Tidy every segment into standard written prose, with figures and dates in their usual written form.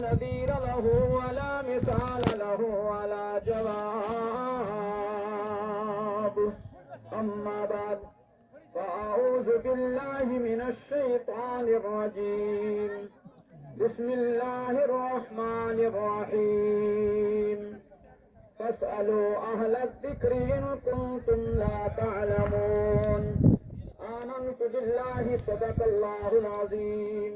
نذير له ولا مثال له ولا جواب. أما بعد فأعوذ بالله من الشيطان الرجيم. بسم الله الرحمن الرحيم. فاسألوا أهل الذكر إن كنتم لا تعلمون. آمنت بالله صدق الله العظيم.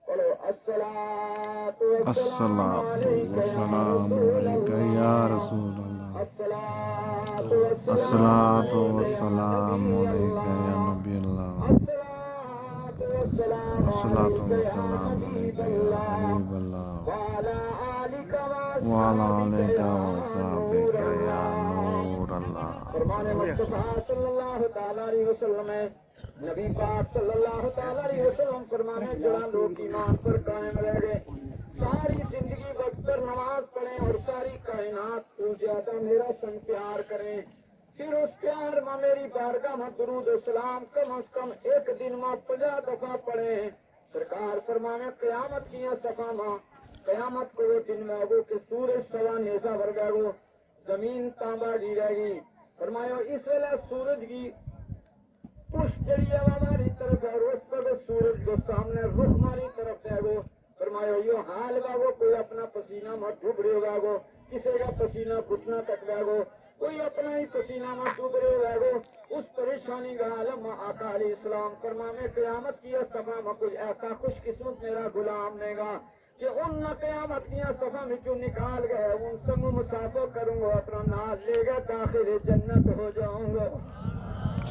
قولوا الصلاة والسلام عليك يا رسول الله. الصلاة والسلام عليك يا نبي الله. الصلاة والسلام عليك يا حبيب الله. وعلى آلك وصحبك يا نور الله. فرمان مصطفیٰ صلی اللہ تعالیٰ علیہ وسلم ہے. نبی پاک صلی اللہ تعالیٰ علیہ وسلم فرمانے جڑا لوگ ایمان پر قائم رہ گئے ساری زندگی وقت پر نماز پڑھیں اور ساری کائنات کو زیادہ میرا سنگ پیار کریں پھر اس پیار میں میری بارگاہ میں درود و سلام کم از کم ایک دن میں 50 دفعہ پڑھیں. سرکار فرمانے قیامت کی صفا ماں قیامت کو وہ دن میں آگو کہ سورج سوا نیزہ ورگا گو زمین تانبا جی رہے گی. فرمایا اس ویلے سورج کی پشت جڑی ہے ہماری طرف ہے اور اس پر سورج کو سامنے رخ ہماری طرف ہے گو. فرمایا یہ حال باگو کوئی اپنا پسینہ مت ڈوب رہے ہوگا گو کسی کا پسینہ گھٹنا تک گا گو کوئی اپنا ہی پسینہ مت ڈوب رہے ہوگا گو. اس پریشانی کا عالم آقا علیہ السلام فرمانے قیامت کی صفا میں کچھ ایسا خوش قسمت میرا غلام نے گا کہ ان قیامت کی صفا میں جو نکال گئے ان سب مسافر کروں گا اپنا نام لے گا داخل جنت ہو جاؤں گا.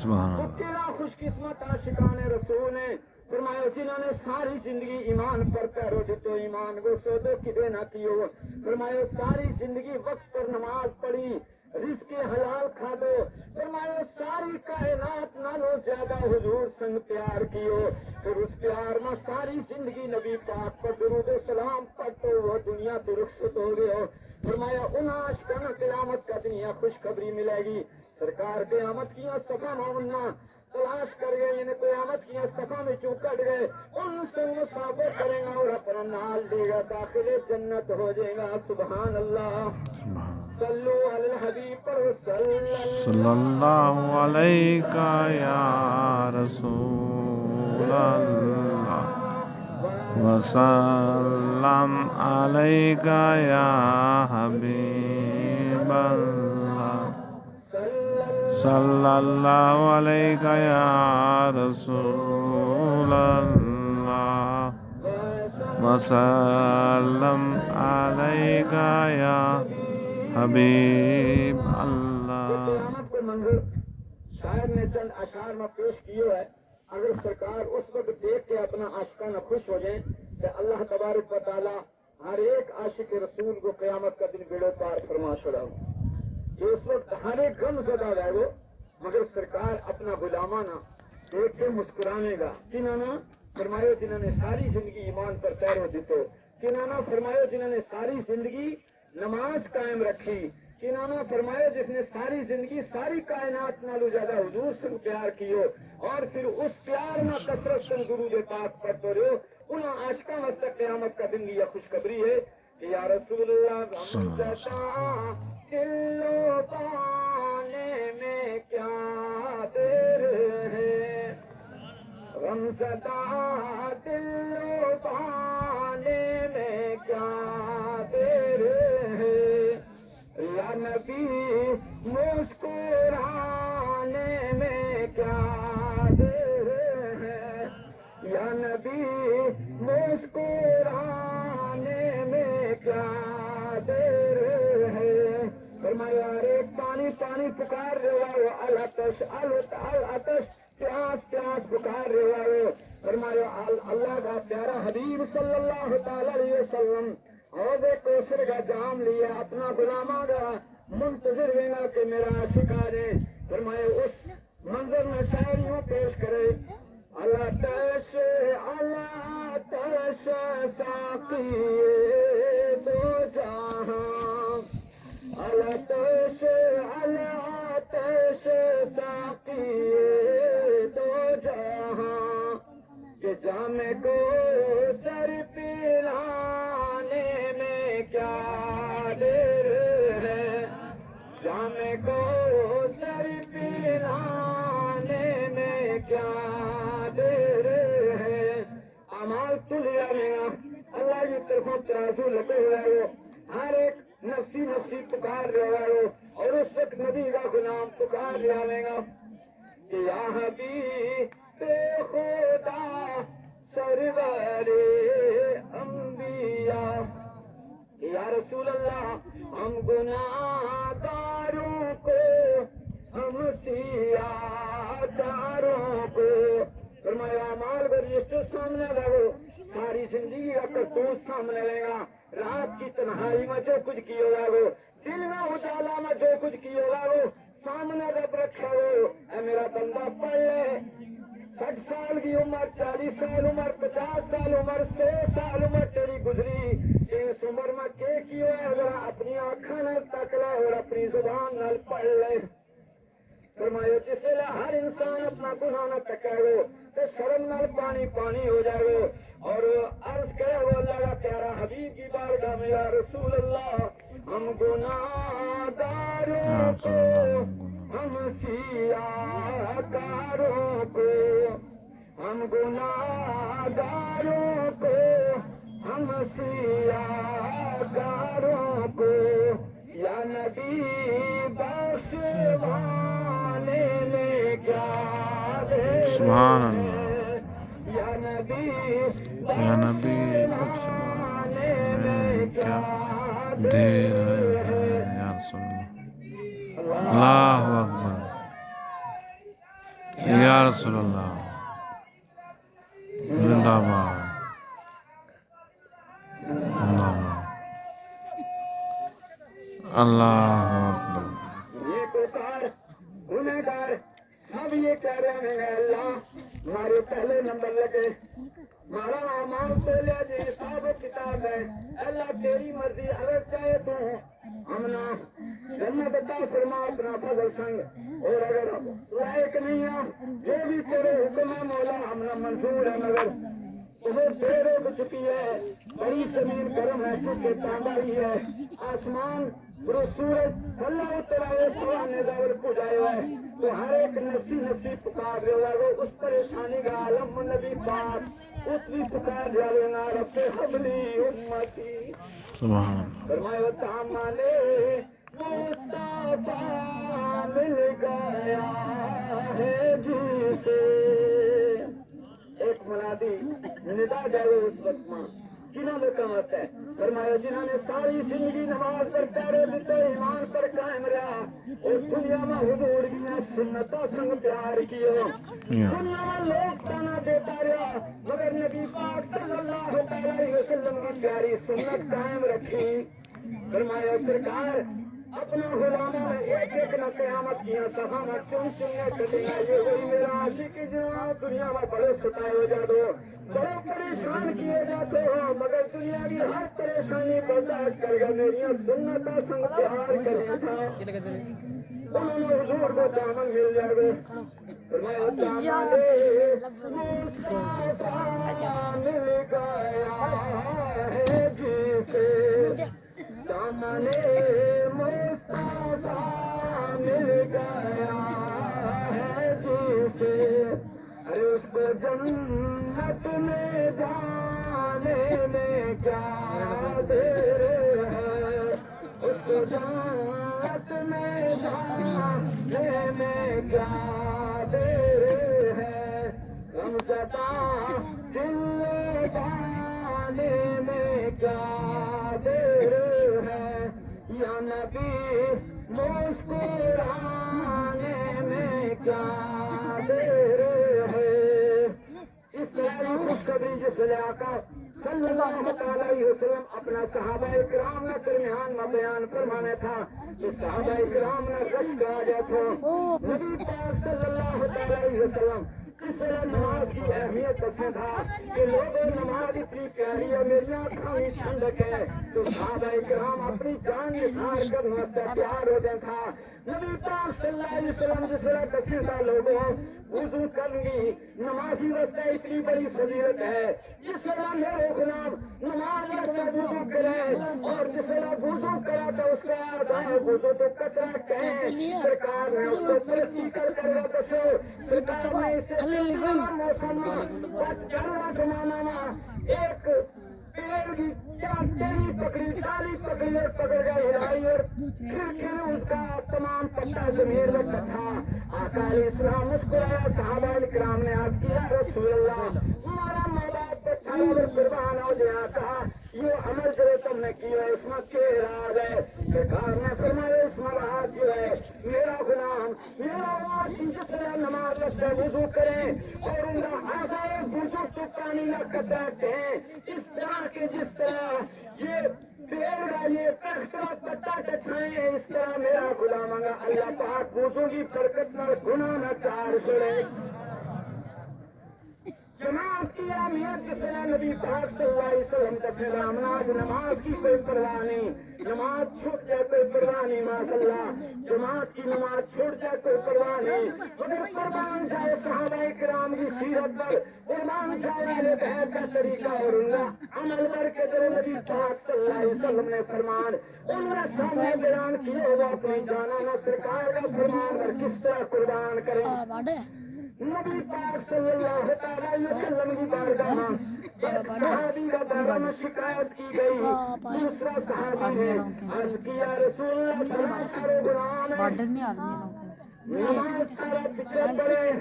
کتنا خوش قسمت عاشقان رسول ہیں. فرمایا جنہوں نے ساری زندگی ایمان پر پیرو دیتو ایمان کو سودو کدے نہ کیو. فرمایا ساری زندگی وقت پر نماز پڑھی رزق حلال کھا دو. فرمایا ساری کائنات نالو زیادہ حضور سنگ پیار کیو پھر اس پیار میں ساری زندگی نبی پاک پر درود و سلام پڑھتے وہ دنیا تو رخصت ہو گئے ہو. فرمایا ان عاشقان قیامت کا دن یہ خوشخبری ملے گی. سرکار قیامت کی صفا میں تلاش کر گئے یعنی قیامت کی صفا میں چوں کٹ گئے ان سے مسافر کرے گا اور اپنا نال دے گا داخل جنت ہو جائے گا. سبحان اللہ. صلو علی الحبیب پر صلی اللہ علیہ یا رسول اللہ وسلم علیک یا حبیب اللہ صلی اللہ علیہ یا رسول اللہ وسلم علیک یا حبیب اللہ. قیامت کو منظر شاعر نے چند اشعار میں پیش کیے ہے. اگر سرکار اس وقت دیکھ کے اپنا عاشقانہ خوش ہو جائیں کہ اللہ تبارک و تعالی ہر ایک عاشق رسول کو قیامت کا دن بیڑے پار فرما چھوڑا. اس وقت ہر ایک غم زدہ رہے گو مگر سرکار اپنا غلامانہ دیکھ کے مسکرانے گا. کنانا فرمایا جنہوں نے ساری زندگی ایمان پر پیرو دیتو. کنانا فرمایا جنہوں نے ساری زندگی نماز قائم رکھی. کنانا فرمایا جس نے ساری زندگی ساری کائنات نالو زیادہ حضور سے پیار کیو اور پھر اس پیار نہ کثرت سے درود پاک پڑھتے رہو. انہاں عاشقاں واسطے قیامت کا دن یہ خوشخبری ہے کہ یا رسول اللہ دل و پانے میں کیا دیر ہے غمزدہ دل و پانے میں کیا دیر ہے یا نبی مسکرانے میں کیا دیر ہے یا نبی مسکرانے میں کیا دیر ہے. فرمایا ایک پانی پانی پکار رہا ہو العطش العطش پیاس پیاس پکار رہا ہو. فرمایا اللہ کا پیارا حبیب صلی اللہ تعالی علیہ وسلم حوض کوثر کا جام لیا اپنا غلامہ کا منتظر ہونا کہ میرا عاشق آ جائے. فرمایا اس منظر میں شاعر یوں پیش کرے العطش العطش ساقی دو جہاں العطش العطش ساقی دو جہاں کہ جام کو سر پلا پاسوں ترازو لگے ہوئے ہو، ہر ایک نفسی نفسی پکار رہا ہو، اور اس وقت نبی کا غلام پکار لے گا کہ یا حبیب خدا سرور انبیاء، یا رسول اللہ ہم گناہ گاروں کو، ہم سیاہ داروں کو، فرمایا اعمال کو رجسٹر سامنے لگو، ساری زندگی کا کرتوت سامنے لے گا، رات کی تنہائی میں جو کچھ کیا ہوگا وہ، دل میں اجالا میں جو کچھ کیا ہوگا وہ سامنے رکھ رکھا ہو، اے میرا بندہ پڑھ لے، 60 سال کی عمر، 40 سال عمر، 50 سال عمر، 100 سال عمر تیری گزری، اس عمر میں کیا ہے ذرا اپنی آنکھوں نال تک لے اور اپنی زبان نال پڑھ لے۔ فرمایا جس ویلے ہر انسان اپنا گناہ نہ تکے گو تو شرم نال پانی پانی ہو جائے گا، اور عرض کرے وہ اللہ کا پیارا حبیب کی بارگاہ میں یا رسول اللہ ہم گناہ گاروں کو، ہم سیاہ کاروں کو، ہم گناہ گاروں کو، ہم سیاہ کاروں کو، یا نبی بخشوانے میں کیا دیر سبحان اللہ، ہے، یا نبی یا نبی بخشوانے میں کیا دیر دیر ہے ہے۔ یا رسول اللہ، اللہ اکبر یا رسول اللہ، زندہ باد، زندہ باد، اللہ اکبر۔ یہ پکار گنہگار سب یہ کہہ رہے ہیں اللہ ہمارے پہلے نمبر لگے، ہمارا اعمال تو لیا جی حساب و کتاب ہے، اللہ تیری مرضی اگر چاہے تو ہم نہ جنت عطا فرما اپنا فضل سنگ، اور اگر لائق نہیں ہے جو بھی تیرے حکم ہے مولا ہم نہ منظور ہے، مگر تمہیں دیر ہو چکی ہے، بڑی زمین گرم ہے چونکہ تانبا ہی ہے، آسمان سورج اللہ تعالیٰ سوانے دور کو جائے ہوئے، تو ہر ایک نفسی نفسی پکار رہے ہوئے وہ اس پریشانی کا عالم نبی پاک اس بھی پکار جائے گا رب حبلی امتی، سبحان فرمایا تامانے مصطفیٰ مل گیا ہے جسے، ایک منادی ندا جائے اس وقت ماں جنہوں نے کہت ہے، فرمایا جنہوں نے ساری زندگی نماز پر پیرے دیتے ایمان پر قائم رہا اور دنیا میں حضور کی سنتوں سنگ پیار کیے، دنیا میں لوگ تانا دیتا رہا مگر نبی پاک صلی اللہ علیہ وسلم کی پیاری سنت قائم رکھی، فرمایا سرکار اپنا غلاموں میں ایک ایک نہ قیامت کیا صفا میں چن چننے کٹیں گا، یہ وہی میرا عاشق جو دنیا میں بڑے ستائے ہو جاتے ہو، بڑے پریشان کیے جاتے ہو، مگر دنیا کی ہر پریشانی برداشت کر گا، میری سنتوں سنگ پیار کرے تھا، انہوں نے حضور کو دامن مل جائے گا، فرمایا دامن مصطفیٰ مل گیا ہے جسے، دامن مصطفیٰ مل گیا ہے جسے، ارے اس کو جنت میں جانے میں کیا دیر ہے، اس کو جنت میں جانے میں کیا دیر ہے، غم زدہ دل جانے میں کیا دیر ہے، یا نبی مسکرانے میں کیا دیر ہے، اس طرح خوشخبری جس لے آقا صلی اللہ علیہ وسلم اپنا صحابہ کرام نے درمیان میں بیان فرمانے تھا کہ صحابہ کرام نے رشک آ گیا تھا، نبی پاک صلی اللہ علیہ وسلم اس طرح نماز کی اہمیت دستا تھا کہ لوگوں نماز اتنی پیاری ہے میری آنکھوں میں ٹھنڈک ہے، تو صحابہ کرام اپنی جان نثار کرنے سے پیار ہو جائے تھا، نبی پاک صلی اللہ علیہ وسلم جس طرح دستے تھا لوگوں وضو کرنی نمازی واسطے اتنی بڑی فضیلت ہے، جس طرح میرے غلام نماز واسطے وضو کرے اور جس طرح وضو کرا تو اس کا آدھا وضو تو قطرہ کہیں سرکار نے اس کو پرستی کر دسو، سرکار نے اسے موسم زمانہ میں ایک پکڑے گی کیا تیری پکڑی ڈالی پکڑی اور پکڑ گئے ہلائی اور پھر اس کا تمام پٹا زمین میں تھا. آقا علیہ السلام مسکرایا. صحابہ کرام نے عرض کیا رسول اللہ ہمارا ماں باپ بچہ اور قربان ہو گیا. کہا یہ عمل جو تم نے کیا اس میں کیا راز ہے؟ سرکار نے فرمایا اس میں راز جو ہے میرا غلام میرا جس طرح نماز میں وضو کریں اور ان کا آزائے وضو تو پانی نہ کٹاتے ہیں اس طرح کے جس طرح یہ پیڑ کا یہ پختہ پتا کٹائیں اس طرح میرا غلام اللہ پاک وضو کی برکت میں گناہ نہ چار چھوڑے. جماعت کی اہمیت جس طرح نبی پاک صلی اللہ علیہ وسلم کا پیغام نماز کی کوئی پرواہ نہیں. نماز چھوٹ جائے کوئی پرواہ نہیں. ماشاء اللہ جماعت کی نماز چھوٹ جائے کوئی پرواہ نہیں. مگر قربان جائے صحابہ کرام کی سیرت پر قربان جائے اہل بیت کا طریقہ اور ان کا عمل کر کے جو نبی پاک صلی اللہ علیہ وسلم نے فرمان ان نے سامنے بیان کیا ہوا اپنی جانا نہ سرکار کا فرمان اور کس طرح قربان کریں. نبی پاک صلی اللہ علیہ وسلم کی بارگاہ میں ایک صحابی کا بارے میں شکایت کی گئی. دوسرا صحابی نے عرض کیا رسول اللہ بڑا سارے غلام ہیں نماز سارا پیچھے پڑے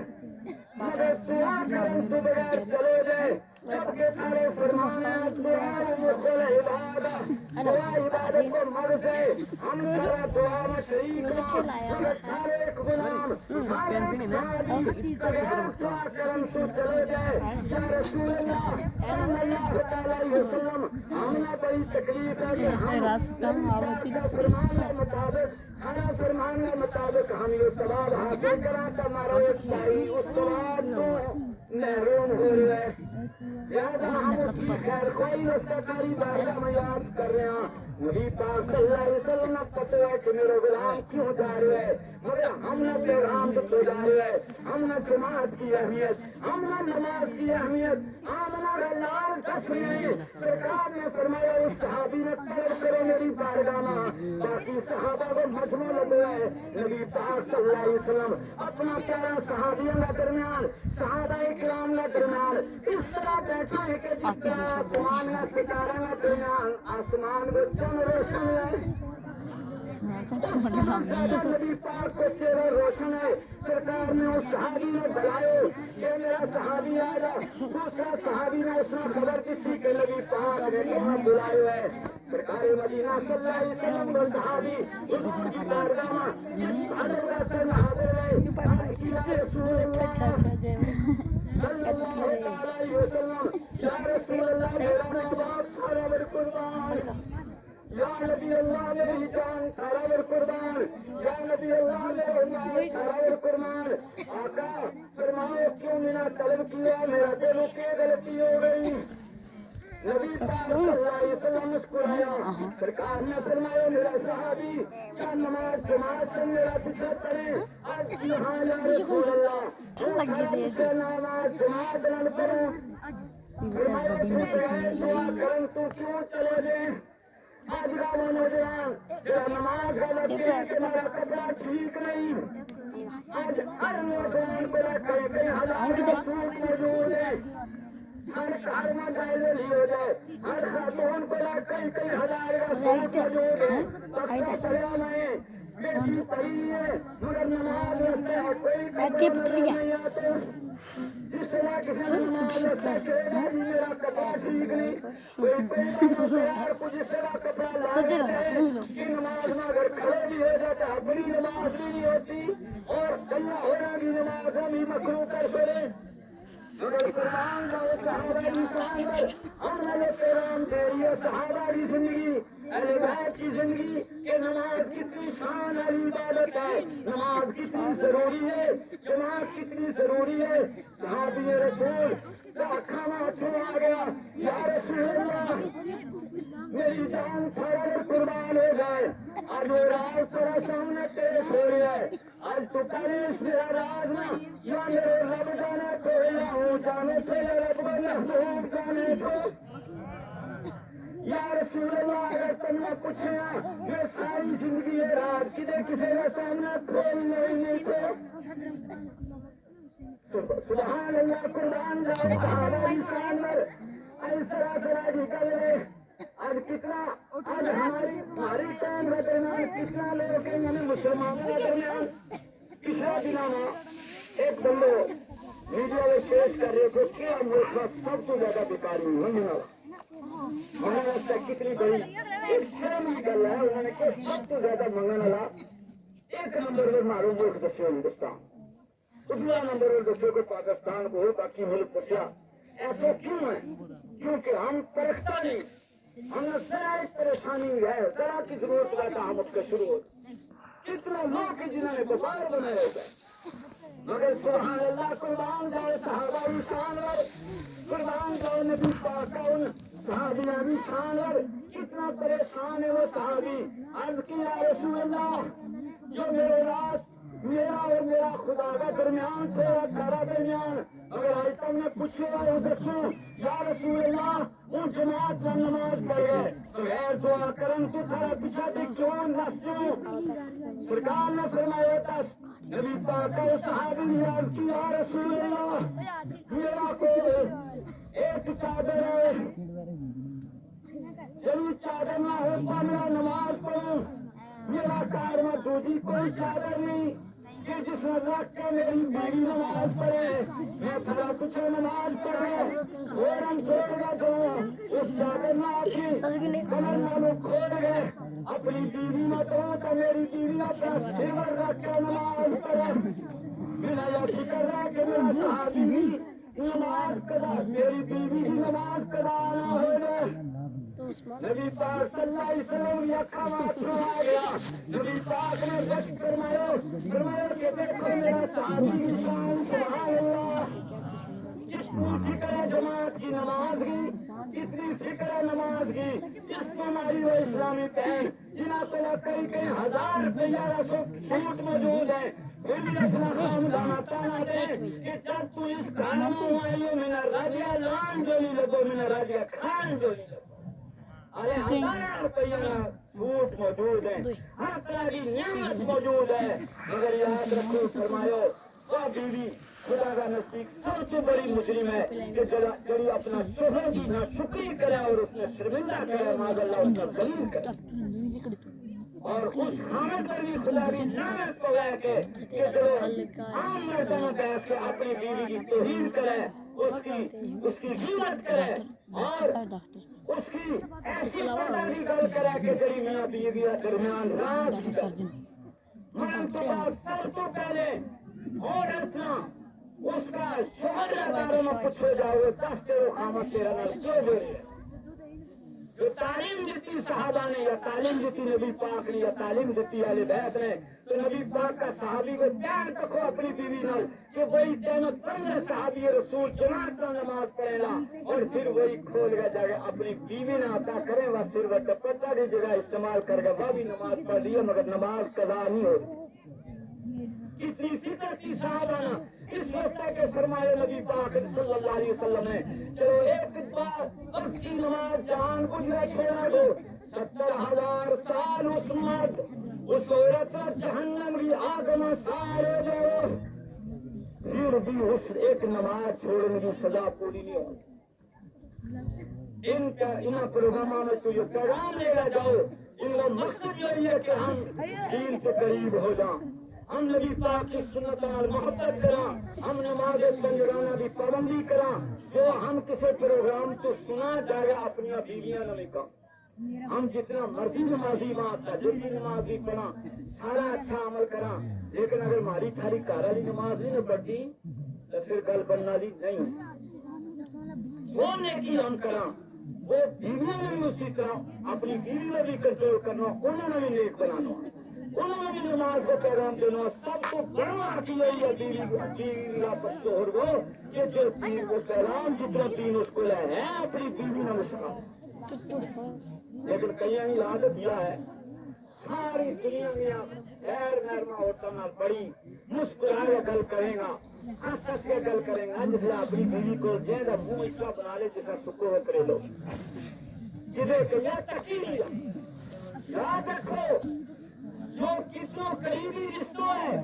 مگر دعا کریں تو بغیر چلے جائے سب کے سارے فرمایا دعا عبادت کو مرض ہے. ہم سارا دعا میں شریک مگر سارے غلام دعا کرم تو چلے جائے. یا رسول اللہ صلی اللہ علیہ وسلم ہم نے بڑی تکلیف ہے کہ ہم فرمان کے مطابق ہم یہ ثواب حاصل کرا کر ہمارا اس ثواب کو محروم ہو رہے ہیں. لہٰذا ہم اس کی خیر خواہی رستہ بارگاہ میں یاد کر رہے ہیں. نبی پاک صلی اللہ علیہ وسلم نے پتہ ہے کہ میرے غلام کیوں جا رہے ہیں مگر ہم نے پیغام تو جا رہے ہیں. ہم نے جماعت کی اہمیت ہم نے نماز کی اہمیت ہمارا لال دس نہیں. سرکار نے فرمایا اس صحابی نے طلب کرو میری بارگاہ میں. باقی صحابہ کو مجمع لگا ہے. نبی پاک صلی اللہ علیہ وسلم اپنا پیارا صحابیوں کے درمیان صحابہ کرام کے درمیان اس طرح بیٹھا ہے کہ جس طرح آسمان میں ستارہ کے درمیان آسمان میں چند روشن ہے. نبی پاک کو چہرہ روشن ہے. سرکار نے اس صحابی نے بلائے کہ میرا صحابی آیا. دوسرا صحابی نے اس نے خبر دی تھی کہ نبی پاک نے کہاں بلائے ہے. سرکار مدینہ صلی اللہ علیہ وسلم کو صحابی حضور کی بارگاہ میں حضرت سے نہاتے رہے. رسول اللہ صلی اللہ علیہ وسلم یا رسول اللہ میرا ماں باپ سارا میرے قربان. یا نبی اللہ میری جان سارا میرے قربان. یا نبی اللہ میرے مال سارا میرے قربان. آقا فرماؤ کیوں میرا طلب کیا میرا دل کی غلطی ہو گئی. نبی پاک صلی اللہ علیہ وسلم مسکرایا. سرکار نے فرمایا میرا صحابی کیا نماز جماعت سے میرا پیچھے پڑے. آج کی ہاں یا رسول اللہ نماز جماعت نہ کروں. فرمایا دعا کریں تو کیوں چلے جائیں. آج کا وہ نوجوان جو نماز کا لگے کہ میرا کپڑا ٹھیک نہیں. آج ہر نوجوان کو کئی ہزار سوٹ موجود ہے. ہر گھر میں ڈائلری ہو جائے. ہر خاتون کو کئی ہزار کا سوٹ موجود ہے. بچہ پڑھا نہیں بیٹی پڑھی ہے مگر نماز رکھتے ہیں کوئی نہیں آتے. جس طرح کسی نماز رکھتے میرا کپڑا ٹھیک نہیں کوئی کچھ اس طرح کپڑا نماز میں اگر کھڑے بھی ہو جاتا ہے اپنی نماز بھی نہیں ہوتی اور اللہ ہونا کی نماز بھی مکرو کر پڑے. مگر قربان جائے صحابہ کی شان ہم نے پیغام دے رہی ہے. صحابہ کی زندگی اہل بیت کی زندگی کہ نماز کتنی شان والی عبادت ہے. نماز کتنی ضروری ہے. جماعت کتنی ضروری ہے. صحابی رسول کا کھانا چھوڑا گیا. یا رسول اللہ میری جان سارا قربان ہو جائے. آج وہ راز تھوڑا سامنے پیش ہو رہا ہے. آج تو تاریخ میرا راز نہ یا میرے رب جانے کو یا ہوں جانے سے رب کا محبوب جانے کو. یا رسول اللہ اگر تم نے پوچھا یہ ساری زندگی ہے رات کدے کسی کا سامنا کھول نہیں کو. سبحان اللہ قربان جائے صحابہ کی شان پر اس طرح کی گل ہے آج کتنا آج ہماری ٹائم کے درمیان کتنا لوگ ہیں یعنی مسلمانوں کے درمیان پچھلا دنوں میں ایک بندے میڈیا میں پیش کر رہے تھے کیا ملک کا سب سے زیادہ بیکاری منگنے والا کتنی بڑی ایک شرم کی گل ہے انہوں نے کہ سب سے زیادہ منگنے والا ایک نمبر پر مارو ملک دسو ہندوستان دوسرا نمبر پر دسو کہ پاکستان کو باقی ملک پوچھا ایسا کیوں ہے کیونکہ ہم پرکھتا نہیں ہمیں ذرا ایک پریشانی ہے ذرا کی ضرورت رہتا ہم اس کے شروع ہوتے کتنے لوگ جنہوں نے بازار بنائے ہوتے مگر سبحان اللہ قربان جائے صحابہ شانور قربان جائے نبی پاک کا ان صحابیاں بھی شانور کتنا پریشان ہے وہ صحابی عرض کیا رسول اللہ جو میرے رات میرا اور میرا خدا کا درمیان سے سارا درمیان اگر آج تم نے پوچھے اور دسو یا رسول اللہ وہ جماعت میں نماز پڑھ گئے تو غیر دعا کرن تو سارا پیچھا بھی کیوں نسوں سرکار نے فرمایا تھا نبی پاک کا صحابی نے عرض کی یا رسول اللہ میرا کوئی ایک چادر ہے چلی چادر نہ ہوتا میں نماز پڑھوں میرا کار میں دوسری کوئی چادر نہیں کہ جس میں رکھ کے میری بیوی نماز پڑھے میں تھوڑا کچھ نماز پڑھے اور ہم چھوڑ گا تو اس چادر میں آتی کمر میں کھول گئے اپنی بیوی میں تو میری بیوی اپنا سیور رکھ کے نماز پڑھے میرا یہ فکر ہے کہ میرا صحابی نماز قضا میری بیوی کی نماز قضا نہ ہو جائے نبی پاک صلی اللہ علیہ وسلم یہ کھانا چھوڑا گیا نبی پاک نے رشک فرمایا کہ دیکھو میرا صحابی کی شان سبحان اللہ کتنی فکر ہے جماعت کی نماز کی کتنی فکر ہے نماز کی اس کو ہماری وہ اسلامی بہن جنہوں کو کئی ہزار روپیہ سوٹ موجود ہے وہ بھی اپنا خاندان تانا دے کہ جب تو اس کھانا آئی ہو میرا راجیہ لان جو نہیں لگو میرا راجیہ کھان جو نہیں لگو ارے ہزار روپیہ سوٹ موجود ہے ہر طرح کی نعمت موجود ہے مگر یاد رکھو فرماؤ وہ بیوی خدا کا نزدیک سب سے بڑی مسلم ہے کہ جڑی اپنا شوہر کی نہ شکری کرے اور اس نے شرمندہ کرے معاذ اللہ اس کا ذلیل کرے اور اس خامد پر بھی خدا کی نعمت پگائے کہ جو عام مردوں میں بیٹھ کے اپنی بیوی کی توہین کرے اس کی غیبت کرے اور اس کی ایسی پردہ کی گل کرے کہ جڑی میاں بیوی کے درمیان راز مرن تو بعد سب تو پہلے اور اتنا اس کا شوہر کے بارے میں پوچھے جاؤ دس تیرو خامد تیرا نال کیوں دے رہے جو تعلیم دیتی صحابہ نے یا تعلیم دیتی نبی پاک نے یا تعلیم دیتی اہل بیت نے تو نبی پاک کا صحابی کو پیار رکھو اپنی بیوی نال کہ وہی قیامت پڑھنے صحابی رسول جماعت کا نماز پڑھے گا اور پھر وہی کھول گیا جائے گا اپنی بیوی نے عطا کرے وہ پھر وہ دوپٹہ کی جگہ استعمال کر گا وہ بھی نماز پڑھ لی مگر نماز قضا نہیں ہوتی کتنی فکر کی صحابہ اس وقت کے فرمائے نبی پاک صلی اللہ علیہ وسلم نے چلو ایک بار وقت کی نماز جان گزرے چھوڑا دو 70,000 سال اس مرد اس عورت جہنم کی آگ میں سار ہو جاؤ پھر بھی اس ایک نماز چھوڑنے کی سزا پوری نہیں ہوتی ان پروگراموں میں تو یہ پیغام لے کر جاؤ ان کا مقصد یہی ہے کہ ہم دین سے قریب ہو جائیں ہم نبی پاک کی سنت نال محبت کریں ہم نماز پنجرانہ کی پابندی کریں جو ہم کسی پروگرام تو سنا جائے اپنی بیویاں نے کہا ہم جتنا مرضی نمازی وہاں تجربی نماز بھی پڑھا سارا اچھا عمل کرا لیکن اگر ہماری تھاری کار والی نماز نہیں پڑھتی تو پھر گل بننے والی نہیں وہ نیکی ہم کرا وہ بیویوں نے بھی اسی طرح اپنی بیوی میں بھی کنٹرول کرنا انہوں نے بھی نیک بنانا انہوں نے بھی نماز کو پیغام دینا سب کو بڑا کی یہی ہے بیوی واپس شوہر کو کہ جو دین کو پیغام جتنا دین اس کو لے ہے اپنی بیوی نے مسکا لیکن کئی یاد دیا ہے ساری دنیا میں غیر نرما عورتوں نال بڑی مسکرا کے گل کرے گا ہنس ہنس کے گل کرے گا جسے اپنی بیوی کو جہاں منہ اس کا بنا لے جسے سکو ہو کرے لو جسے کہیں تکی نہیں یاد رکھو جو کتنا قریبی رشتہ ہے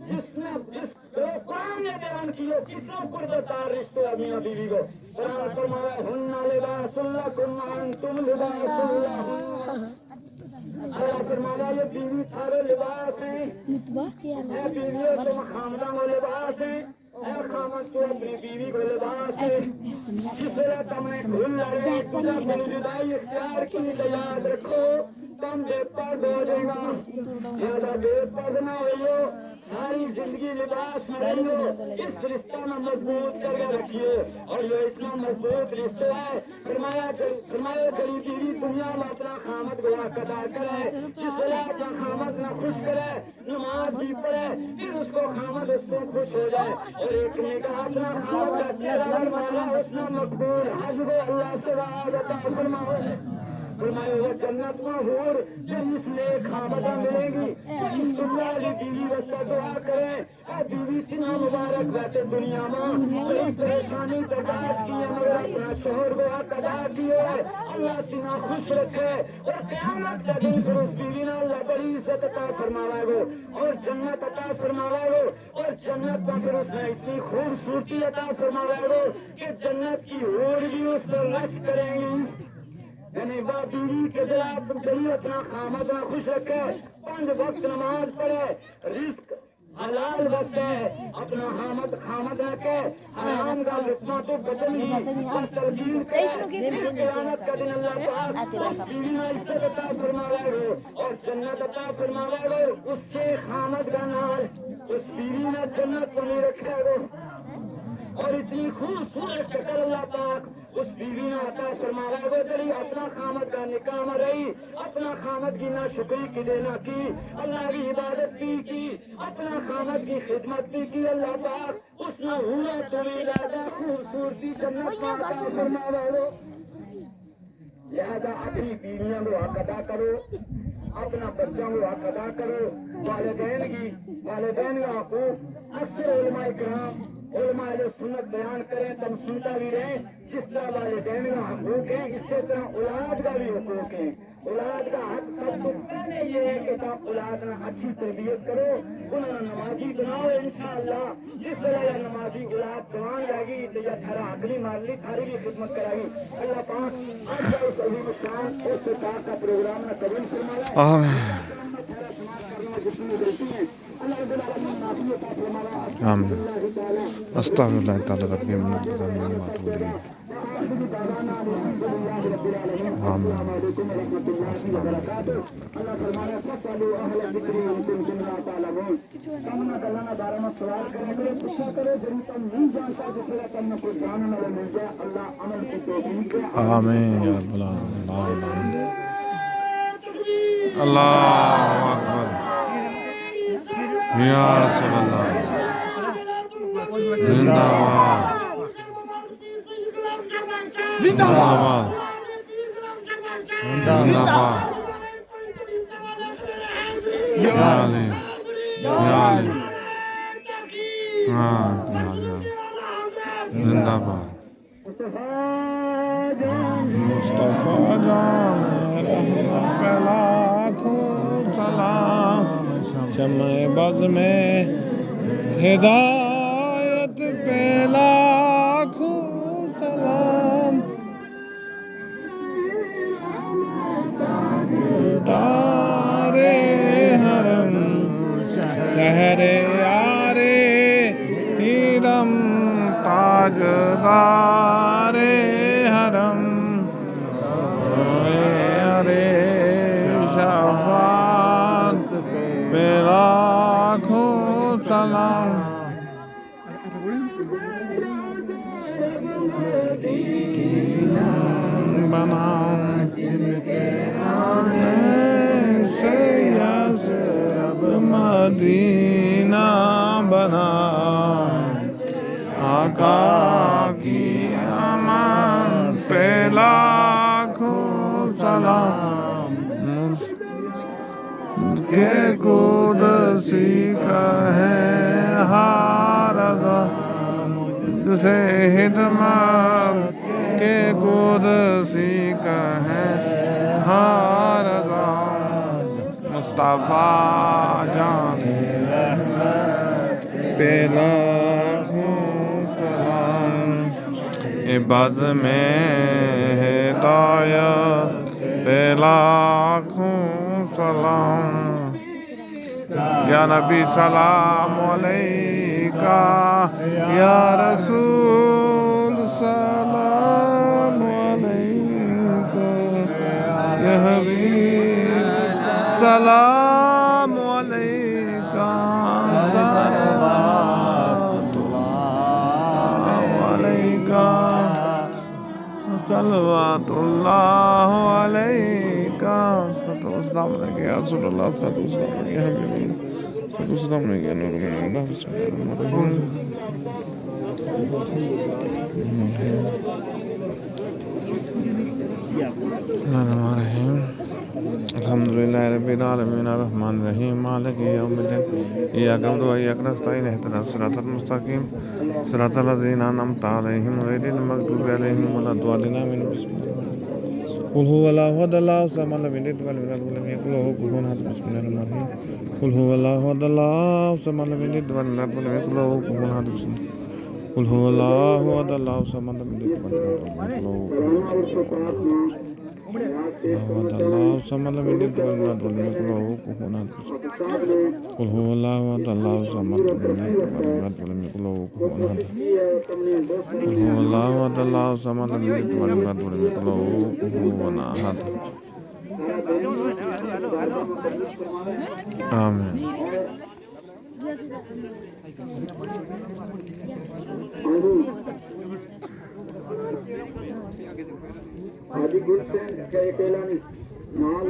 جس تو قرآن نے بیان کیا کتنا قربت دار رشتے میاں بیوی کو قرآن فرمایا ہن لباس لکم وانتم لباس لہن اللہ فرمایا یہ بیوی سارے لباس ہیں اے بیویوں تم خاندان و لباس ہیں اے خامد تو اپنی بیوی کو لباس ہے جس طرح تم نے کھل لڑے تجھے اپنی جدائی اختیار کی تو یاد رکھو تم بے پرد ہو جائے گا زیادہ بے پرد نہ ہوئیو ساری زندگی لباس میں رہیو اس رشتہ میں مضبوط کر کے رکھیے اور یہ اتنا مضبوط رشتہ ہے فرمایا کری بیوی دنیا میں اپنا خامد کو ادا کرے جس طرح اپنا خامد نہ خوش کرے نماز بھی پڑھے پھر اس کو خامد اس کو خوش ہو جائے اور ایک نے کہا اپنا خامد کا چہرہ ہمارا اتنا مقبول حضر اللہ سے عطا فرمائے فرمایا وہ جنت میں حور جو اس نے خامدہ ملے گی اس دنیا کی بیوی بچہ دعا کرے اے بیوی اتنا مبارک بیٹھے دنیا میں بڑی پریشانی برداشت کی ہے مگر اپنا شوہر کو حق ادا کیے اللہ اتنا خوش رکھے اور قیامت کا دن پھر اس بیوی نے اللہ بڑی عزت عطا فرماوائے گو اور جنت عطا فرماوائے گو اور جنت میں پھر اس نے اتنی خوبصورتی عطا فرماوائے گو کہ جنت کی حور بھی اس پر رش کریں گی یعنی وہ بیوی کے خلاف صحیح اپنا خامد خوش رکھے 5 وقت نماز پڑھے رزق حلال وقت ہے اپنا خامد رکھے حرام کا لقمہ تو بچن گی اور تلقین کرے قیامت کا دن اللہ پاک اس بیوی میں عزت عطا فرماوائے گو اور جنت عطا فرماوائے گو اس سے خامد کا نام اس بیوی نے جنت کو نہیں رکھے گو اور اتنی خوبصورت شکل اللہ پاک اس بیوی نے عطا فرمایا وہ چلی اپنا خامد کا نکاح میں رہی اپنا خامد کی نہ شکری کی دینا کی اللہ کی عبادت کی اپنا خامد کی خدمت بھی کی اللہ پاک اس نے ہوا تمہیں زیادہ خوبصورتی جنت کا عطا فرمایا لہذا اپنی بیویاں کو حق ادا کرو اپنا بچوں کو حق ادا کرو والدین کا حقوق اکثر علماء کرام علماء جو سنت بیان کریں تم سنتا بھی رہیں جس طرح والدین کا حقوق ہے اس سے طرح اولاد کا بھی حقوق ہے اولاد کا حق سب سے پہلے یہ ہے کہ تم اولاد میں اچھی تربیت کرو انہیں نمازی بناؤ انشاءاللہ جس طرح یہ نمازی اولاد جوان جائے گی تو یہ تھرا عقلی مارلی تھاری بھی خدمت کرائے گی اللہ پاک آج کا اس عظیم شان اس سرکار کا پروگرام نہ قبول فرمائے آمین استغفر اللہ تعالی ربی من الذنوب وما أتوب إليه آمین یا رب العالمین اللہ اکبر یا رسول اللہ زندہ باد زندہ باد زندہ باد یا علی یا علی زندہ باد مصطفیٰ جان پہ لاکھوں سلام شمع بز میں ہدایت پہ لاکھوں سلام دارے حرم شہر یارے حرم تاجدار حرم ارے شفاعت پہ لاکھوں سلام بنا سے یثرب مدینہ بنا آقا کی امان پہ لاکھوں سلام کہ قدسی کا ہے ہر سے خدمت کے قدسی کا ہے ہر مصطفیٰ جان پہ لاکھوں سلام بزم ہدایت پہ لاکھوں سلام یا نبی سلام علیکہ یا رسول سلام علیکہ یا حبیب سلام علیکہ صلوات اللہ علیکہ صلوات اللہ علیکہ السلام علیکم یا رسول اللہ صلی اللہ علیہ وسلم یا حبیب السلام علیکم یا نور من اللہ بسم اللہ الرحمن الرحیم الحمدللہ رب العالمین الرحمن الرحیم مالک یوم الدین ایاک نعبد و ایاک نستعین اهدنا الصراط المستقیم صراط الذین انعمت علیہم غیر المغضوب علیہم ولا الضالین آمین بسم اللہ قل هو الله احد الله الصمد لم يلد ولم يولد ولم يكن له كفوا احد بسم الله الرحمن الرحيم قل هو الله احد الله الصمد لم يلد ولم يولد ولم يكن له كفوا احد بسم الله قل هو الله احد الله الصمد لم يلد ولم يولد ولم يكن له الله الصمد لم يلد ولم يولد ولم يكن له كفوا احد قل هو الله احد الله الصمد لم يلد ولم يولد ولم يكن له كفوا احد قل هو الله احد الله الصمد لم يلد ولم يولد ولم يكن له كفوا احد آمین حاجی گل سین کا اکیلا نہیں نال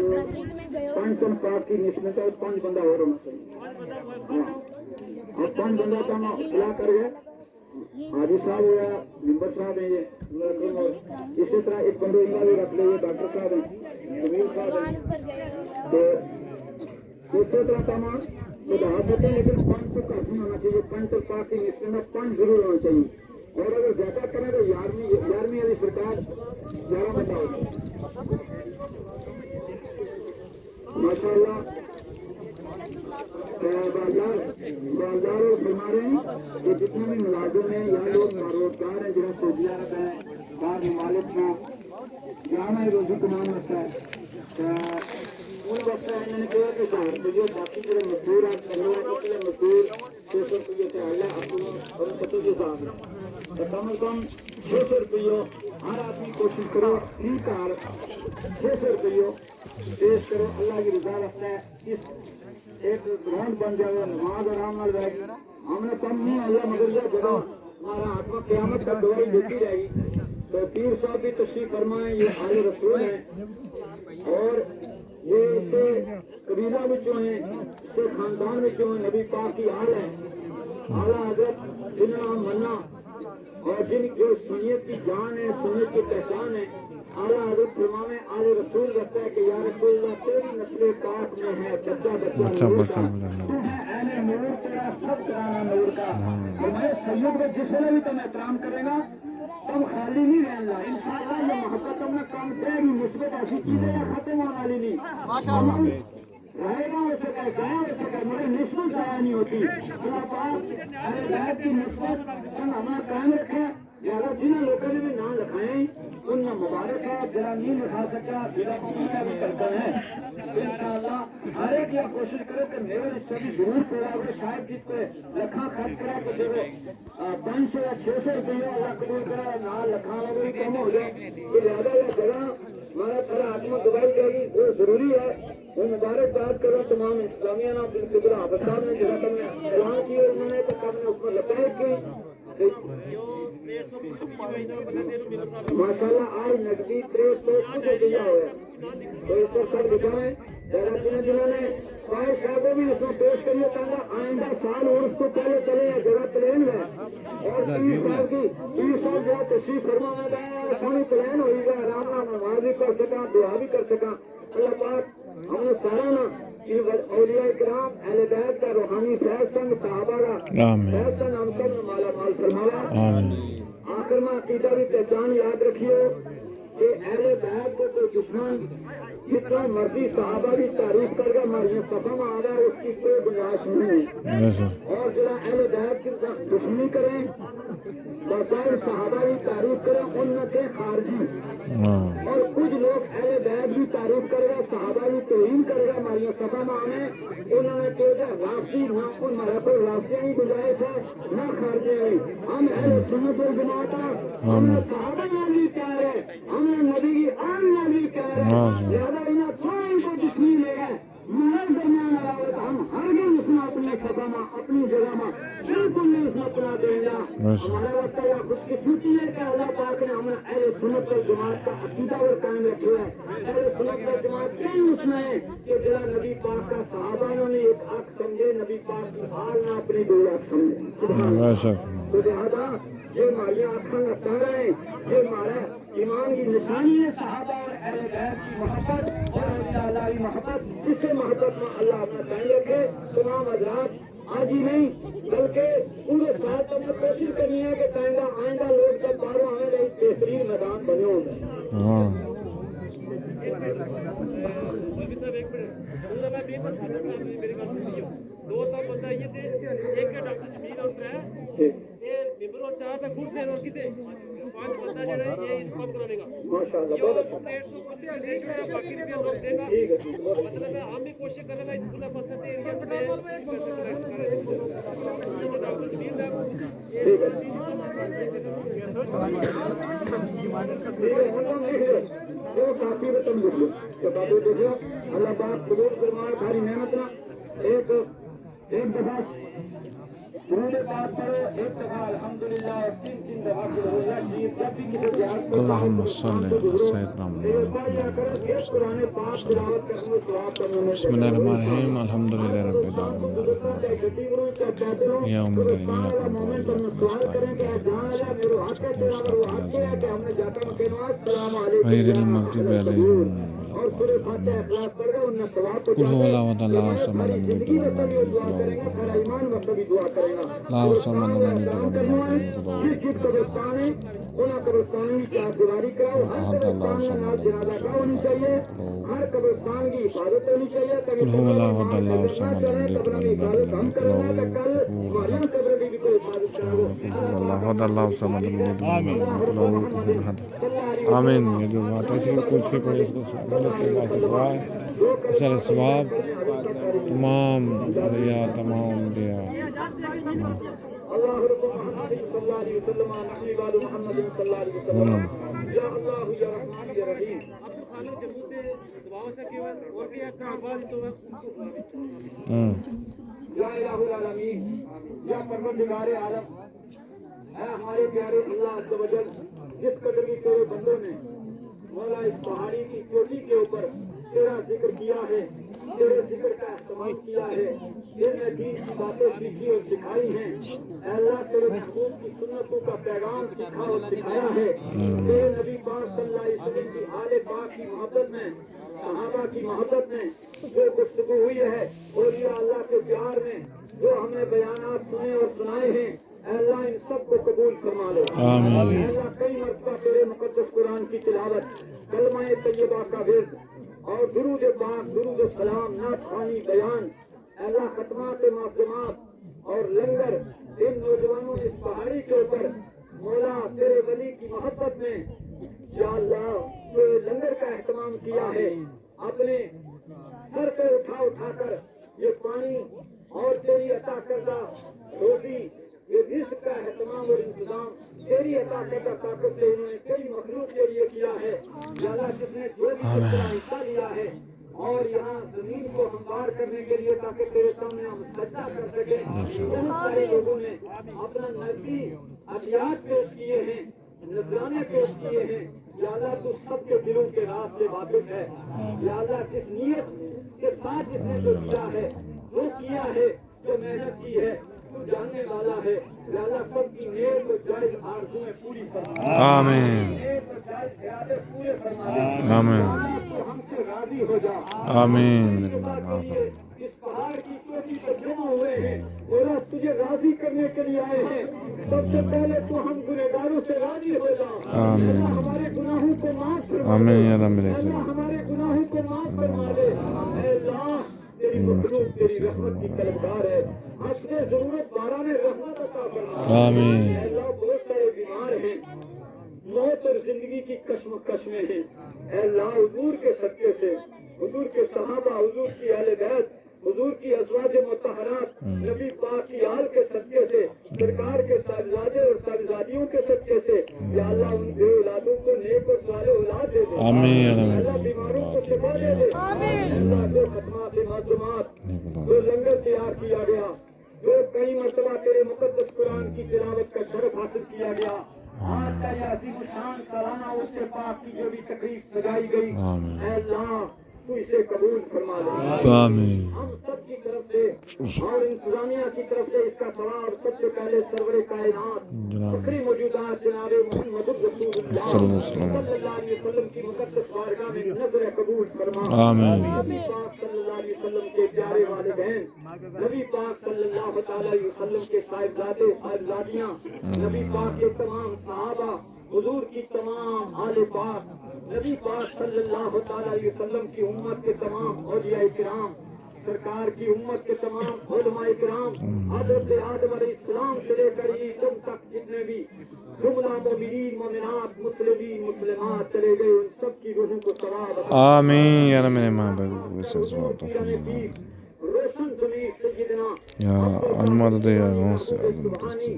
پانچ تن پاک کی نسبت ہے پانچ بندہ اور ہونا چاہیے اور پانچ بندہ کا ہم اصلاح کر گئے حاجی صاحب ہوا ممبر صاحب ہیں یہ اسی طرح ایک بندے اللہ بھی رکھ لئے ڈاکٹر صاحب ہیں امیر صاحب ہیں تو اسی طرح تمام خدا سکتے ہیں لیکن پانچ تو کافی ہونا چاہیے پانچ تن پاک کی نسبت میں پانچ ضرور ہونا چاہیے اور اگر زیادہ کریں تو یارویں والی سرکار 11 بندہ ہوگا ماشاء اللہ بازار فرما رہے ہیں کہ جتنے بھی ملازم ہیں یا لوگ روزگار ہیں جنہیں سعودی عرب ہیں بعض ممالک میں جہاں میں روزی کمانا ہوتا ہے ان وقت انہوں نے کہا کہ 1000 روپئے باقی جو مزدور آپ کرنے والے مزدور 600 روپئے سے اعلیٰ اپنی اور 25 حساب ہے کم از کم 600 روپئے ہر آدمی کوشش کرو ٹھیک کار 600 روپئے پیش کرو اللہ کی رضا رکھتا ہے اس ایک گراؤنڈ بن جائے نماز آرام نہ رہے گی ہم نے کم نہیں آیا مگر یہ جگہ ہمارا آتما قیامت کا دوائی دیتی رہے گی تو پیر صاحب بھی تشریف فرما ہے یہ آل رسول ہیں اور یہ اس سے قبیلہ میں جو ہیں اس سے خاندان میں جو ہیں نبی پاک کی آل ہے اعلیٰ حضرت جنہوں نے منا اور جن جو سنیت کی جان ہے سنیت کی پہچان ہے اعلیٰ حضرت فرما میں آل رسول رہتا ہے کہ یا رسول اللہ تیری نسل پاک میں ہے بچہ بچہ اہل نور تیرا سب کرانا نور کا میں سید کو جس نے بھی تم احترام کرے گا تم خالی نہیں رہنا انشاءاللہ یہ محبت تم نے کام کرے گی نسبت ایسی چیزیں ختم ہونے والی نہیں ماشاءاللہ رہے گا ویسے کہ گیا ویسے کہ مجھے نسبت ضائع نہیں ہوتی اللہ پاک اہل بیت کی نسبت ہمیں قائم رکھے لہٰذا جنہیں لوگوں نے بھی نام لکھائے ان میں مبارک ہے جرا نہیں لکھا سکا میرا کا بھی کرتا ہے انشاءاللہ ہر ایک یہ کوشش کرے کہ میرے رشتے بھی ضرور پورا ہوگا شاید جس پہ لکھا خرچ کرا تو جو 500 یا 600 روپیہ اللہ قبول کرا نہ لکھا وغیرہ کم ہو جائے تو لہٰذا یہ جگہ ہمارا سارا آدمی دبائی کرے گی وہ ضروری ہے وہ مبارکباد کرو تمام اسلامیہ نام قبلہ حافظ صاحب نے جگہ تم نے اعلان کیے انہوں نے تو کم نے اس میں لپیٹ کی ماشاءاللہ آج نقدی 300 کچھ دیا ہوا ہے تو اس پر سب دکھائیں جنہوں نے فائر صاحب بھی اس میں پیش کریے تاکہ آئندہ سال اور اس کو پہلے چلے یا جگہ پلین ہے اور 30 سال کی 30 سال جو تشریف فرما میں گیا سونی پلین ہوئی گا آرام نام نماز بھی کر سکا دعا بھی کر سکا اللہ پاک ہم نے سارا نا اولیاء کرام اہل بیت کا روحانی فیض سنگ صحابہ کا فیض سنگ ہم سب مالا مال فرمایا آخر میں عقیدہ بھی پہچان یاد رکھیے کہ اہل بیت کو کوئی دشمن جتنا مرضی صحابہ کی تعریف کر کے ہماری سفا میں آ رہا ہے اس کی کوئی گنجائش نہیں ہے. اور جو اہل بیت کی دشمنی کریں بظاہر صحابہ کی تعریف کریں ان میں سے خارجی اور کچھ لوگ اہل بیت کی تعریف کرے گا صحابہ کی توہین کرے گا ہماری سفا میں آنے انہوں نے کہا رافی نہ ہمارا کوئی راستے کی گنجائش ہے نہ خارجی ہوئی. ہم اہل سنت والجماعت ہم نے صحابہ میں بھی پیار ہے ہم نے نبی کی آن میں بھی پیار ہے زیادہ انہیں تھوڑی کو دشمنی لے گئے ہمارے درمیان علاوت ہم ہر دن اس میں اپنے سفا میں اپنی جگہ میں بالکل نہیں اس میں اپنا دیں گا. ہمارے وقت یہ خوش قسمتی ہے کہ اللہ پاک نے ہمیں اہل سنت والجماعت کا عقیدہ اور قائم رکھا ہے. اہل سنت والجماعت کئی اس میں ہے کہ جڑا نبی پاک کا صحابہ نے ایک حق سمجھے نبی پاک کی حال نہ اپنی دو حق سمجھے. تو لہٰذا یہ ہماری آنکھیں نہ رہے یہ ہمارا ایمان کی نشانی ہے صحابہ اور اہل بیت کی محبت اور اولیاء اللہ کی محبت. اس سے محبت میں اللہ اپنا قائم رکھے. تمام حضرات آج ہی نہیں بلکہ پورے سال تو ہمیں کوشش کرنی ہے کہ آئندہ لوگ جب باہر آنے لگے بہترین میدان بنے ہوں. دو تک بندہ یہ تھے ایک ڈاکٹر جمیل اور ممبر اور چار پہ خود سے اور کتے پانچ بندہ جو ہے یہ کام کرانے کا باقی روپیہ روک دے گا. مطلب ہم بھی کوشش کریں گا اس پورا پسند ایریا ڈاکٹر جمیل اللہ پاک قبول فرمائے ساری محنت نہ ایک دفعہ درود پاک کرو ایک دفعہ الحمدللہ اور تین دفعہ روزہ شریف جب بھی کسی جہاز کو اللهم صل على سيدنا بسم الله الرحمن الرحيم الحمد لله رب العالمين يا أم غير المغضوب عليهم قل هو الله أحد الله الصمد لم يلد ولم يولد الله الصمد لم يلد ولم ہر قبرستان کی حفاظت ہونی چاہیے. قل هو الله أحد الله الصمد لم يلد ولم يولد ولم يكن له كفوا أحد. آمین. یہ جو بات ہے صرف کچھ سے پڑھے اس کو غلط سے بات دعا ہے سر ثواب تمام اولیاء تمام انبیاء. اللہ محمد صلی اللہ علیہ وسلم نبی بعد محمد صلی اللہ علیہ وسلم یا اللہ یا رحمان یا رحیم. یا الہ العالمین یا پروردگار عالم اے ہمارے پیارے اللہ عز و جل جس قدر کی تیرے بندوں نے مولا اس پہاڑی کی چوٹی کے اوپر تیرا ذکر کیا ہے تیرے ذکر کا استعمال کیا ہے تیرے دین کی باتیں سیکھی اور سکھائی ہیں. اے اللہ تیرے محبوب کی سنتوں کا پیغام سکھا اور سکھایا ہے. تیرے نبی پاک صلی اللہ علیہ وسلم کی آل پاک کی محبت میں صحابہ کی محبت میں جو گفتگو ہوئی ہے اولیاء اللہ کے پیار میں جو ہم نے بیانات سنے اور سنائے ہیں اے اللہ ان سب کو قبول فرما لو. آمین. اے اللہ کئی مرتبہ تیرے مقدس قرآن کی تلاوت کلمہ طیبہ کا ورد اور درود پاک درود سلام نعت خوانی بیان اے اللہ ختمات معصومات اور لنگر ان نوجوانوں نے اس پہاڑی کے اوپر مولا تیرے ولی کی محبت میں یا اللہ جو لنگر کا اہتمام کیا ہے اپنے سر پہ اٹھا کر یہ پانی اور تیری عطا کردہ روزی یہ رزق کا اہتمام اور انتظام تیری عطا کردہ طاقت سے انہوں نے کئی مخلوق کے لیے کیا ہے. یا اللہ جس نے جو بھی حصہ لیا ہے اور یہاں زمین کو ہموار کرنے کے لیے تاکہ تیرے سامنے ہم سجدہ کر سکیں بہت سارے لوگوں نے اپنا نظری عطیات پیش کیے ہیں نذرانے پیش کیے ہیں. یا اللہ تو سب کے دلوں کے راز سے واقف ہے. یا اللہ جس نیت کے ساتھ جس نے جو کیا ہے جو محنت کی ہے تو جاننے والا ہے. یا اللہ سب کی نیک اور جائز آرزویں پوری فرما. آمین. نیک اور جائز ارادے پورے فرما دے. آمین. تو ہم سے راضی ہو جا. آمین. اس پہاڑ کی چوٹی پر جمع ہوئے ہیں اور تجھے راضی کرنے کے لیے آئے ہیں. سب سے پہلے تو ہم گنہگاروں سے راضی ہو جا. آمین. ہمارے گناہوں کو معاف آمین یا رب اللہ ہمارے گناہوں کو معاف فرما دے اے اللہ تیری مخلوق تیری رحمت کی طلبگار ہے حسب ضرورت باران رحمت عطا فرما آمین اے اللہ بہت سارے بیمار ہیں موت اور زندگی کی کشمکش میں ہیں اے اللہ حضور کے صدقے سے حضور کے صحابہ حضور کی اہل بیت حضور کی ازواج مطہرات نبی پاک کی آل کے صدقے سے سرکار کے صاحبزادے اور صاحبزادیوں کے صدقے سے یا اللہ ان بے اولادوں کو نیک اور صالح اولاد دے دے آمین یا رب اللہ بیماروں کو شفا دے دے اللہ جو ختمات معصومات جو لنگر تیار کیا گیا جو کئی مرتبہ تیرے مقدس قرآن کی تلاوت کا شرف حاصل کیا گیا آج کا یہ عظیم الشان سالانہ اس سے پاک کی جو بھی تقریب سجائی گئی آمین اے اللہ تو اسے قبول فرما لے آمین ہم سب کی طرف سے اور انتظامیہ کی طرف سے اس کا ثواب سب سے پہلے سرور کائنات فخری موجودات جناب محمد رسول اللہ صلی اللہ علیہ وسلم کی مقدس بارگاہ میں نظر قبول فرما آمین نبی پاک صلی اللہ علیہ وسلم کے پیارے والدین نبی پاک صلی اللہ تعالی علیہ وسلم کے صاحبزادے صاحبزادیاں نبی پاک کے تمام صحابہ حضور کی تمام آل پاک نبی پاک صلی اللہ تعالی علیہ وسلم کی امت کے تمام اولیاء کرام سرکار کی امت کے تمام علماء کرام حضرت آدم علیہ السلام سے لے کر تم تک جتنے بھی جملہ مومنین مومنات مسلمین مسلمات چلے گئے ان سب کی روحوں کو ثواب آمین یا رب میرے ماں باپ کو روشن ضمیر سیدنا یا المدد یا غوث سبحانی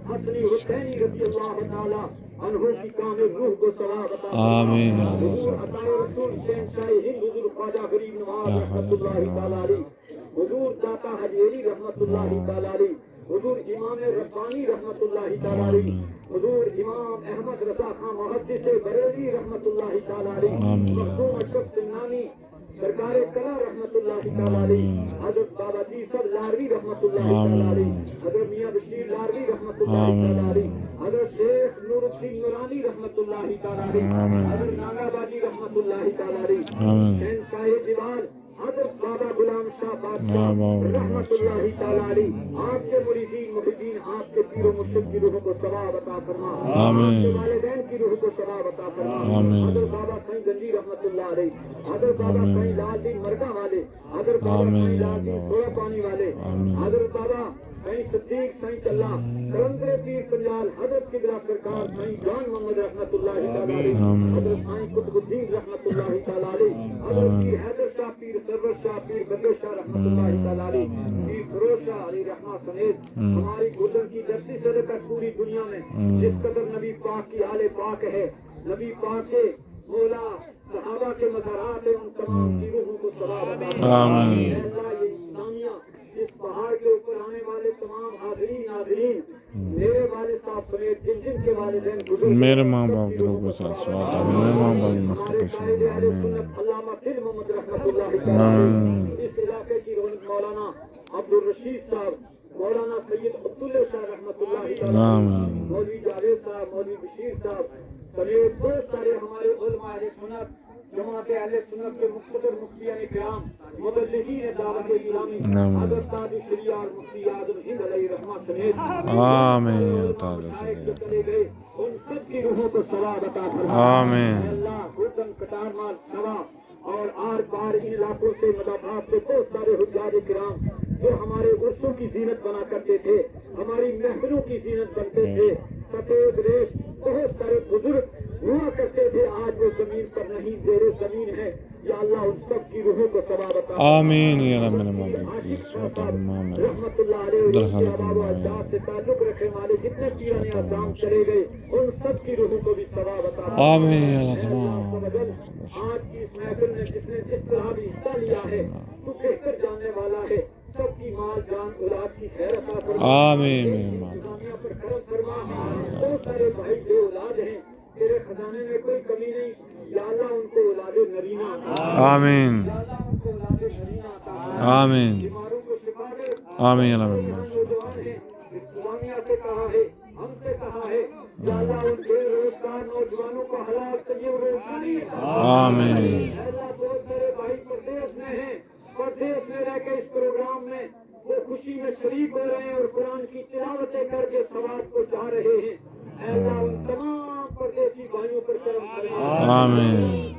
حسنی حسینی رضی اللہ تعالی عنہ کی کامل روح کو ثواب عطا آمین یا حضور عطا رسول شہنشاہ ہند حضور خواجہ غریب نواز رحمۃ اللہ تعالی علیہ حضور داتا حجیری رحمۃ اللہ تعالی علیہ حضور امام ربانی رحمۃ اللہ تعالی علیہ حضور امام احمد رضا خان محدث بریلوی رحمۃ اللہ تعالی علیہ مخدوم اشرف سنانی سرکار کلا رحمۃ اللہ تعالی علیہ حضرت بابا جی سب لاروی رحمۃ اللہ تعالی علیہ حضرت میاں بشیر لاروی رحمۃ اللہ تعالی علیہ حضرت شیخ نور الدین نورانی رحمۃ اللہ تعالی علیہ حضرت ناگا باجی رحمۃ اللہ تعالی علیہ شہنشاہ دیوال حضرت بابا غلام شاہ بادشاہ رحمۃ اللہ تعالی علیہ آپ کے مریدین محبین آپ کے پیر و مرشد کی روح کو ثواب عطا فرما آپ کے والدین کی روح کو ثواب عطا فرما حضرت بابا سائیں گنجی رحمۃ اللہ علیہ حضرت بابا سائیں لال دین مرگا والے حضرت بابا سائیں لال دین سویا پانی والے حضرت بابا سائیں صدیق سائیں چلا کلندر پیر پنجال حضرت قبلہ سرکار سائیں جان محمد رحمۃ اللہ تعالی علیہ حضرت سائیں قطب الدین رحمۃ اللہ تعالی علیہ حضرت پیر حیدر شاہ پیر سرور شاہ پیر بدر شاہ رحمۃ اللہ تعالی علیہ پیر فروز شاہ علی رحمہ سمیت ہماری گردن کی دھرتی سے لے کر پوری دنیا میں جس قدر نبی پاک کی آل پاک ہے نبی پاک کے مولا صحابہ کے مزارات ہیں ان تمام کی روحوں کو ثواب عطا فرما اللہ یہ اسلامیہ اس پہاڑ کے اوپر آنے والے تمام حاضرین میرے والد صاحب سمیت جن جن کے والدین گزر میرے ماں باپ کے روح کو ساتھ سوات میرے ماں باپ کی مخلوق علامہ پھر محمد رحمۃ اللہ تعالی اس علاقے کی رونق مولانا عبد الرشید صاحب مولانا سید عبداللہ شاہ رحمۃ اللہ تعالی مولوی جاوید صاحب مولوی بشیر صاحب سمیت بہت سارے ہمارے علماء اہل سنت جماعت اہل سنت کے مقتدر مفتیان کرام مبلغین دعوت اسلامی حضرت تاج شریعہ مفتی اعظم ہند علیہ رحمہ سمیت آمین چلے گئے ان سب کی روحوں کو ثواب عطا فرما آمین اللہ گردن کٹار مال سوا اور آر پار ان علاقوں سے مدافعات سے بہت سارے حجاج کرام جو ہمارے عرصوں کی زینت بنا کرتے تھے ہماری محفلوں کی زینت بنتے تھے سفید ریش بہت سارے بزرگ ہوا کرتے تھے آج وہ زمین پر نہیں زیر زمین ہے یا اللہ ان سب کی روحوں کو ثواب عطا آمین یا رب میرے ماں باپ کی رحمت اللہ علیہ ان کے آباد و اجداد سے تعلق رکھنے والے جتنے پیران اعظام چلے گئے ان سب کی روحوں کو بھی ثواب عطا فرما آمین یا اللہ آج کی اس محفل میں جس نے جس طرح بھی حصہ لیا ہے تو بہتر جاننے والا ہے سب کی مال جان اولاد کی خیر عطا فرما آمین انتظامیہ پر کرم فرما بہت سارے بھائی بے اولاد ہیں تیرے خزانے میں کوئی کمی نہیں یا اللہ ان کو اولاد نرینہ آمین یا اللہ ان کو اولاد نرینہ عطا آمین بیماروں کو شفا دے آمین یا رب نوجوان ہیں انتظامیہ سے کہا ہے ہم سے کہا ہے یا اللہ ان بے روزگار نوجوانوں کو حلال طیب روزگاری آمین اللہ بہت سارے بھائی پردیس میں ہیں پردیس میں رہ کے اس پروگرام میں وہ خوشی میں شریک ہو رہے ہیں اور قرآن کی تلاوتیں کر کے ثواب کو چاہ رہے ہیں اے اللہ ان تمام پردیسی بھائیوں پر کرم فرما آمین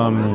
آمین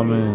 آمین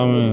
آمین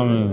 آمین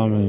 آمین